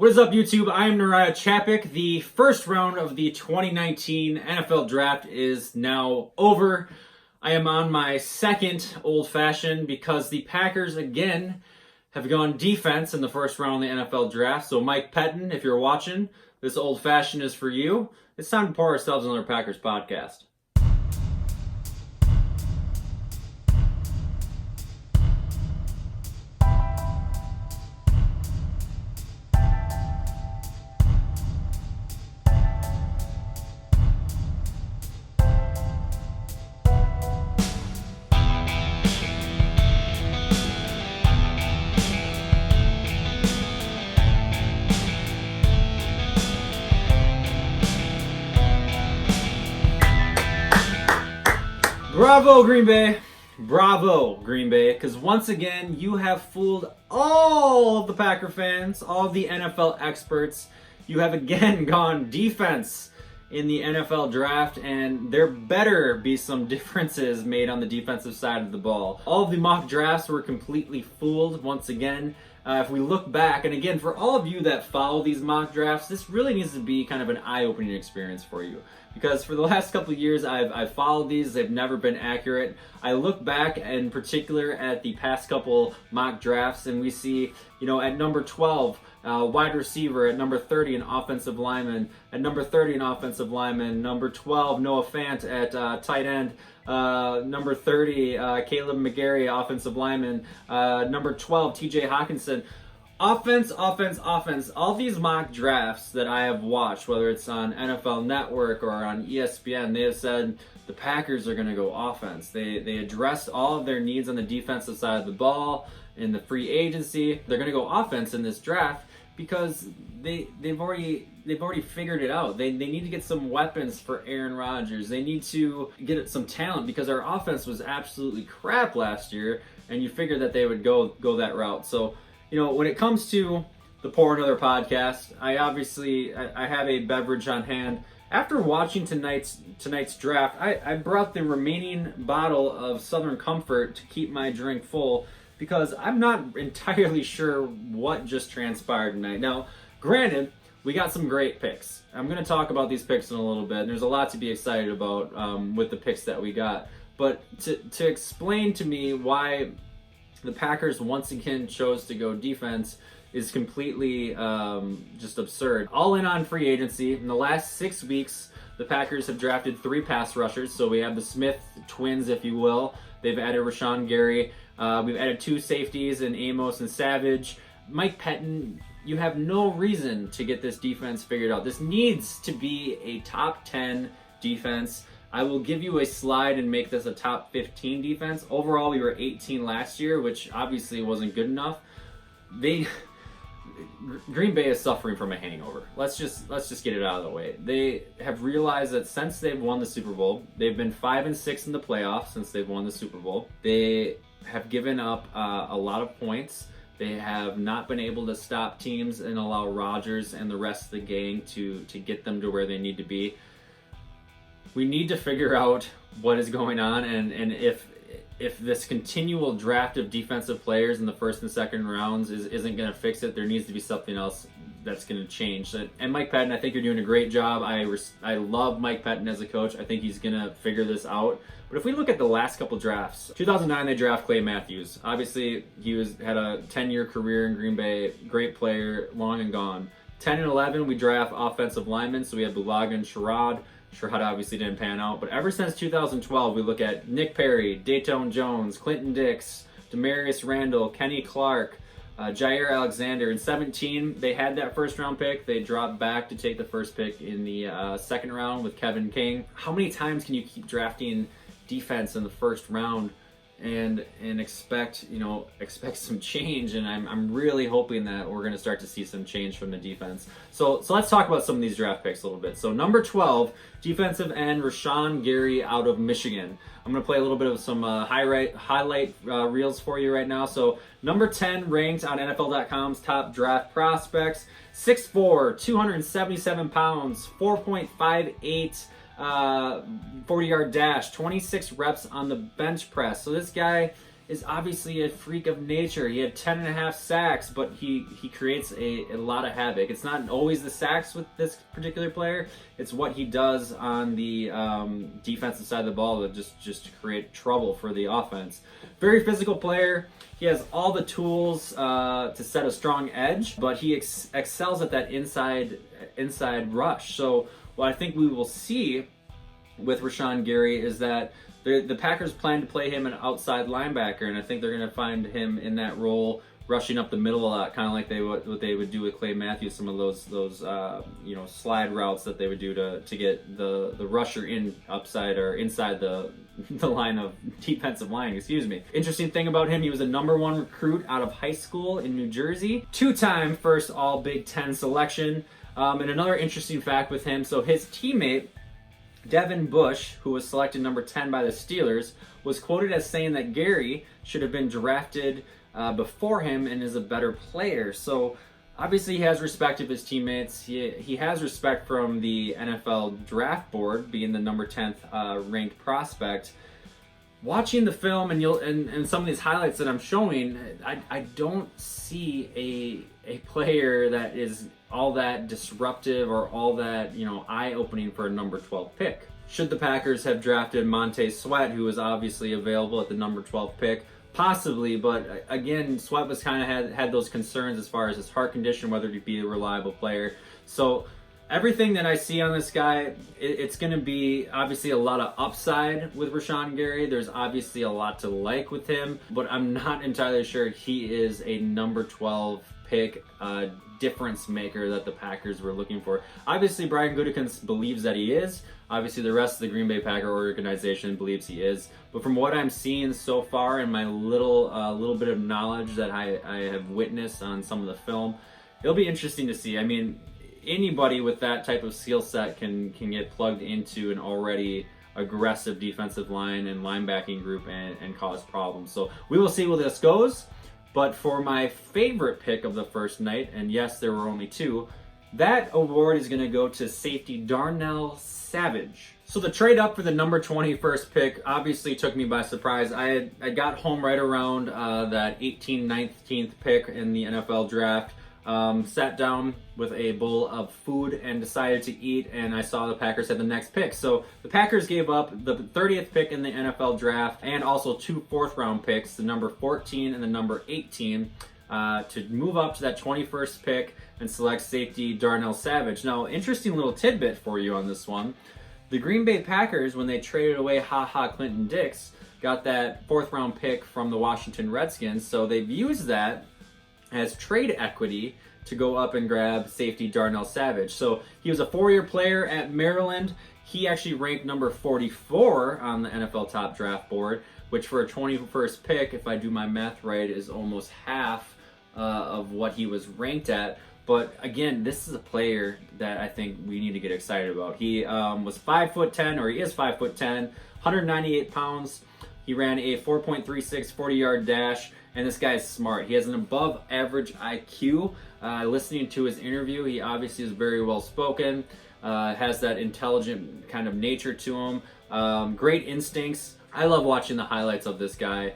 What is up, YouTube? I am Rd.1 Chappick. The first round of the 2019 NFL Draft is now over. I am on my second old-fashioned because the Packers, again, have gone defense in the first round of the NFL Draft. So, Mike Pettin, if you're watching, this old-fashioned is for you. It's time to pour ourselves another Packers podcast. Bravo, Green Bay. Bravo, Green Bay. Because once again, you have fooled all of the Packer fans, all of the NFL experts. You have again gone defense in the NFL draft, and there better be some differences made on the defensive side of the ball. All of the mock drafts were completely fooled once again. If we look back, and again, for all of you that follow these mock drafts, this really needs to be kind of an eye-opening experience for you. Because for the last couple of years, I've followed these. They've never been accurate. I look back in particular at the past couple mock drafts, and we see, at number 12, wide receiver, at number 30, an offensive lineman, at number 30, an offensive lineman, number 12, Noah Fant at tight end, number 30, Caleb McGarry, offensive lineman, number 12, TJ Hawkinson. Offense. All these mock drafts that I have watched, whether it's on NFL Network or on ESPN, they have said the Packers are going to go offense. They address all of their needs on the defensive side of the ball in the free agency. They're going to go offense in this draft because they've already figured it out. They need to get some weapons for Aaron Rodgers. They need to get some talent because our offense was absolutely crap last year, and you figured that they would go that route. So, when it comes to the Pour Another podcast, I have a beverage on hand. After watching tonight's draft, I brought the remaining bottle of Southern Comfort to keep my drink full because I'm not entirely sure what just transpired tonight. Now, granted, we got some great picks. I'm going to talk about these picks in a little bit, and there's a lot to be excited about with the picks that we got. But to explain to me why the Packers once again chose to go defense is completely just absurd. All in on free agency. In the last 6 weeks, the Packers have drafted 3 pass rushers. So we have the Smith twins, if you will. They've added Rashan Gary. We've added 2 safeties in Amos and Savage. Mike Pettin, you have no reason to get this defense figured out. This needs to be a top 10 defense. I will give you a slide and make this a top 15 defense. Overall, we were 18 last year, which obviously wasn't good enough. Green Bay is suffering from a hangover. Let's just get it out of the way. They have realized that since they've won the Super Bowl, they've been 5-6 in the playoffs since they've won the Super Bowl. They have given up a lot of points. They have not been able to stop teams and allow Rodgers and the rest of the gang to get them to where they need to be. We need to figure out what is going on, and if this continual draft of defensive players in the first and second rounds isn't going to fix it, there needs to be something else that's going to change. And Mike Pettin, I think you're doing a great job. I love Mike Pettin as a coach. I think he's going to figure this out. But if we look at the last couple drafts, 2009 they draft Clay Matthews. Obviously, he had a 10-year career in Green Bay, great player, long and gone. 10 and 11 we draft offensive linemen, so we have Bulaga and Sherrod. Sherrod obviously didn't pan out, but ever since 2012, we look at Nick Perry, Dayton Jones, Clinton Dix, Demarius Randall, Kenny Clark, Jair Alexander. In 17, they had that first-round pick. They dropped back to take the first pick in the second round with Kevin King. How many times can you keep drafting defense in the first round and expect some change? And I'm really hoping that we're going to start to see some change from the defense. So let's talk about some of these draft picks a little bit. So number 12, defensive end Rashan Gary out of Michigan. I'm going to play a little bit of some highlight reels for you right now. So number 10 ranked on NFL.com's top draft prospects, 6'4", 277 pounds, 4.58 40-yard dash, 26 reps on the bench press. So this guy is obviously a freak of nature. He had 10.5 sacks, but he creates a lot of havoc. It's not always the sacks with this particular player. It's what he does on the defensive side of the ball to just create trouble for the offense. Very physical player. He has all the tools to set a strong edge, but he excels at that inside rush. So what I think we will see with Rashan Gary is that the Packers plan to play him an outside linebacker, and I think they're going to find him in that role, rushing up the middle a lot, kind of like what they would do with Clay Matthews, some of those slide routes that they would do to get the rusher in upside or inside the line of defensive line, excuse me. Interesting thing about him, he was a #1 recruit out of high school in New Jersey, 2-time first all Big Ten selection. And another interesting fact with him, so his teammate Devin Bush, who was selected number 10 by the Steelers, was quoted as saying that Gary should have been drafted before him and is a better player. So obviously he has respect of his teammates. He has respect from the NFL draft board, being the number 10th ranked prospect. Watching the film and some of these highlights that I'm showing, I don't see a player that is all that disruptive or all that eye-opening for a number 12 pick. Should the Packers have drafted Montez Sweat, who was obviously available at the number 12 pick? Possibly, but again, Sweat was kind of had those concerns as far as his heart condition, whether to be a reliable player. So everything that I see on this guy, it's going to be obviously a lot of upside with Rashan Gary. There's obviously a lot to like with him, but I'm not entirely sure he is a number 12 pick difference maker that the Packers were looking for. Obviously, Brian Gutekunst believes that he is. Obviously, the rest of the Green Bay Packer organization believes he is. But from what I'm seeing so far and my little bit of knowledge that I have witnessed on some of the film, it'll be interesting to see. I mean, anybody with that type of skill set can get plugged into an already aggressive defensive line and linebacking group and cause problems. So we will see where this goes. But for my favorite pick of the first night, and yes, there were only 2, that award is going to go to safety Darnell Savage. So the trade up for the number 21st pick obviously took me by surprise. I got home right around that 18th, 19th pick in the NFL draft. Sat down with a bowl of food and decided to eat, and I saw the Packers had the next pick. So the Packers gave up the 30th pick in the NFL draft and also 2 4th-round picks, the number 14 and the number 18, to move up to that 21st pick and select safety Darnell Savage. Now, interesting little tidbit for you on this one. The Green Bay Packers, when they traded away Clinton Dix, got that 4th-round pick from the Washington Redskins, so they've used that as trade equity to go up and grab safety Darnell Savage. So he was a 4-year player at Maryland. He actually ranked number 44 on the NFL top draft board, which for a 21st pick, if I do my math right, is almost half of what he was ranked at. But again, this is a player that I think we need to get excited about. He was 5'10", or he is 5'10", 198 pounds. He ran a 4.36 40-yard dash. And this guy is smart. He has an above average IQ. Listening to his interview, he obviously is very well spoken, has that intelligent kind of nature to him, great instincts. I love watching the highlights of this guy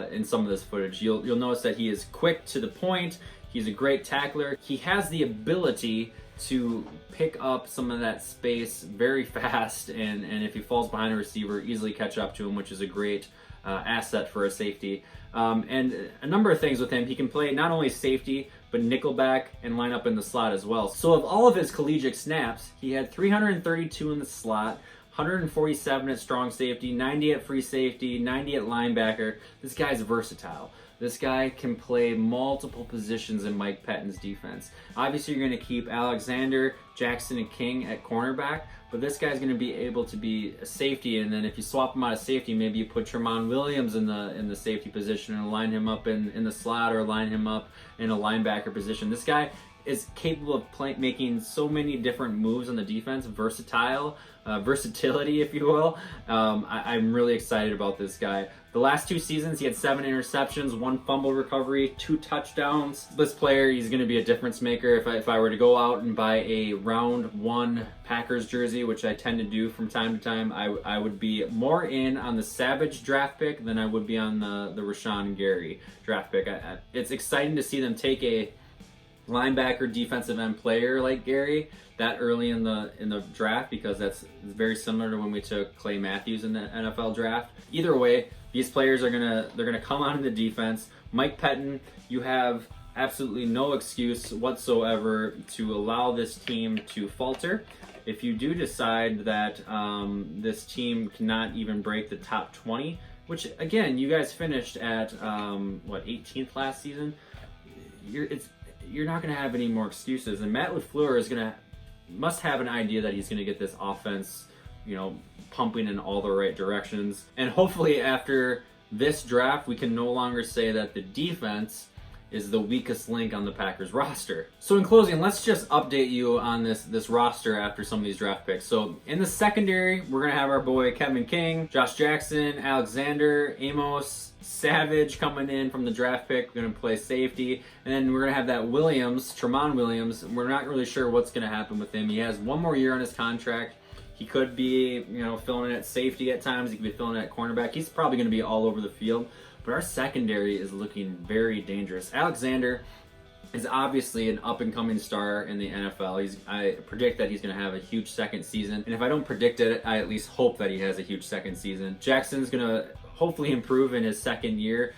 in some of this footage. You'll notice that he is quick to the point. He's a great tackler. He has the ability to pick up some of that space very fast, and if he falls behind a receiver, easily catch up to him, which is a great asset for a safety. And a number of things with him. He can play not only safety, but nickelback and line up in the slot as well. So of all of his collegiate snaps, he had 332 in the slot, 147 at strong safety, 90 at free safety, 90 at linebacker. This guy's versatile. This guy can play multiple positions in Mike Pettine's defense. Obviously, you're going to keep Alexander, Jackson, and King at cornerback, but this guy's going to be able to be a safety, and then if you swap him out of safety, maybe you put Tremont Williams in the safety position and line him up in the slot, or line him up in a linebacker position. This guy is capable of making so many different moves on the defense, versatility, if you will. I'm really excited about this guy. The last 2 seasons, he had 7 interceptions, 1 fumble recovery, 2 touchdowns. This player, he's going to be a difference maker. If I were to go out and buy a round 1 Packers jersey, which I tend to do from time to time, I would be more in on the Savage draft pick than I would be on the Rashan Gary draft pick. It's exciting to see them take a linebacker, defensive end player like Gary that early in the draft, because that's very similar to when we took Clay Matthews in the NFL draft. Either way, these players are gonna come on in the defense. Mike Pettin, you have absolutely no excuse whatsoever to allow this team to falter. If you do decide that this team cannot even break the top 20, which again, you guys finished at 18th last season, you're not going to have any more excuses. And Matt LaFleur must have an idea that he's going to get this offense, pumping in all the right directions. And hopefully after this draft, we can no longer say that the defense is the weakest link on the Packers roster. So in closing, let's just update you on this roster after some of these draft picks. So in the secondary, we're going to have our boy Kevin King, Josh Jackson, Alexander, Amos, Savage coming in from the draft pick. We're going to play safety. And then we're going to have that Tramon Williams. We're not really sure what's going to happen with him. He has 1 more year on his contract. He could be, filling in at safety at times. He could be filling in at cornerback. He's probably going to be all over the field. But our secondary is looking very dangerous. Alexander is obviously an up-and-coming star in the NFL. I predict that he's going to have a huge second season. And if I don't predict it, I at least hope that he has a huge second season. Jackson's going to hopefully improve in his second year.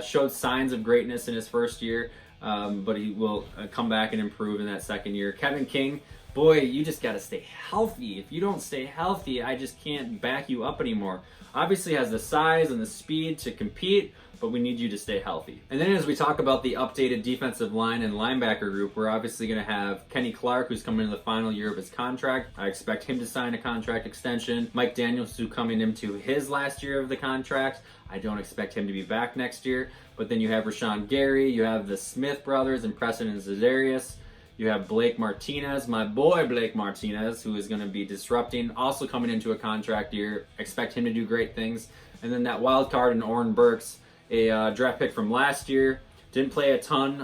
Showed signs of greatness in his first year, but he will come back and improve in that second year. Kevin King, boy, you just got to stay healthy. If you don't stay healthy, I just can't back you up anymore. Obviously has the size and the speed to compete, but we need you to stay healthy. And then as we talk about the updated defensive line and linebacker group, we're obviously going to have Kenny Clark, who's coming into the final year of his contract. I expect him to sign a contract extension. Mike Daniels, who's coming into his last year of the contract. I don't expect him to be back next year. But then you have Rashan Gary, you have the Smith brothers and Preston and Zedarius. You have Blake Martinez, my boy Blake Martinez, who is going to be disrupting, also coming into a contract year. Expect him to do great things. And then that wild card in Oren Burks, a draft pick from last year. Didn't play a ton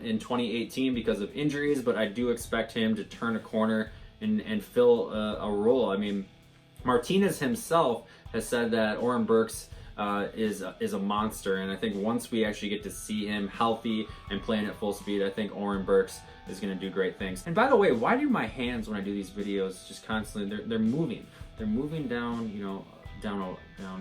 in 2018 because of injuries, but I do expect him to turn a corner and fill a role. I mean, Martinez himself has said that Oren Burks is a monster, and I think once we actually get to see him healthy and playing at full speed, I think Oren Burks is going to do great things. And by the way, why do my hands when I do these videos just constantly, they're moving down, down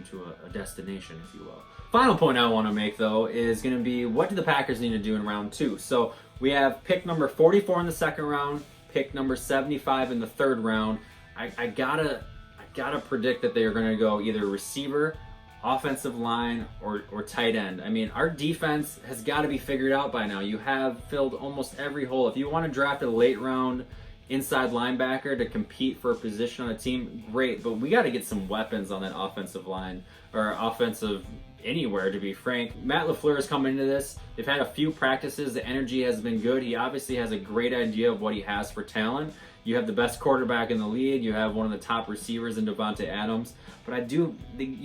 to a destination, if you will. Final point I want to make though is going to be, what do the Packers need to do in round 2? So we have pick number 44 in the second round, pick number 75 in the third round. I gotta predict that they are going to go either receiver, offensive line, or tight end. I mean, our defense has got to be figured out by now. You have filled almost every hole. If you want to draft a late round inside linebacker to compete for a position on a team, great, but we got to get some weapons on that offensive line, or offensive anywhere, to be frank. Matt LaFleur is coming into this. They've had a few practices. The energy has been good. He obviously has a great idea of what he has for talent. You have the best quarterback in the league. You have one of the top receivers in Devontae Adams. But you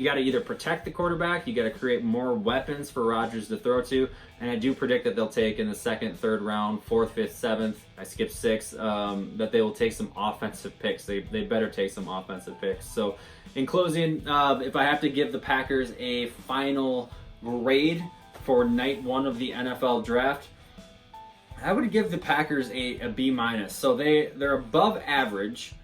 got to either protect the quarterback, you got to create more weapons for Rodgers to throw to, and I do predict that they'll take in the second, third round, fourth, fifth, seventh, I skipped 6, that they will take some offensive picks. They better take some offensive picks. So in closing, if I have to give the Packers a final grade for night 1 of the NFL draft, I would give the Packers a B-. So they're above average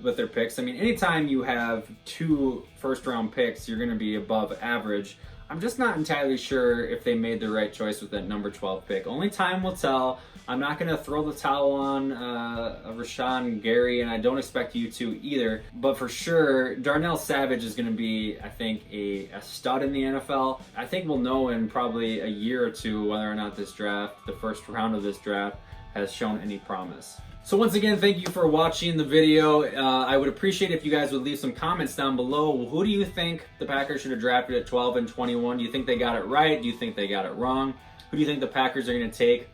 with their picks. I mean, anytime you have 2 first-round picks, you're going to be above average. I'm just not entirely sure if they made the right choice with that number 12 pick. Only time will tell. I'm not going to throw the towel on Rashan Gary, and I don't expect you to either. But for sure, Darnell Savage is going to be, I think, a stud in the NFL. I think we'll know in probably a year or 2 whether or not this draft, the first round of this draft, has shown any promise. So once again, thank you for watching the video. I would appreciate if you guys would leave some comments down below. Who do you think the Packers should have drafted at 12 and 21? Do you think they got it right? Do you think they got it wrong? Who do you think the Packers are going to take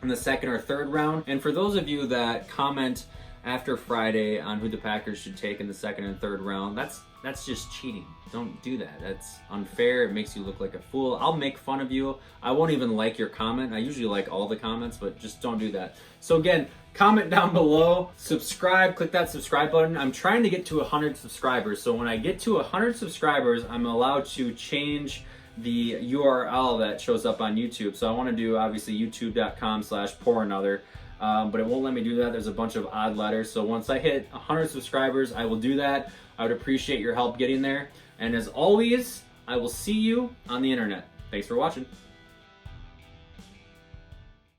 in the second or third round. And for those of you that comment after Friday on who the Packers should take in the second and third round, that's just cheating. Don't do that. That's unfair. It makes you look like a fool. I'll make fun of you. I won't even like your comment. I usually like all the comments, but just don't do that. So again, comment down below, subscribe, click that subscribe button. I'm trying to get to 100 subscribers. So when I get to 100 subscribers, I'm allowed to change the URL that shows up on YouTube. So I want to do obviously youtube.com/pouranother. But it won't let me do that. There's a bunch of odd letters. So once I hit 100 subscribers, I will do that. I would appreciate your help getting there. And as always, I will see you on the internet. Thanks for watching.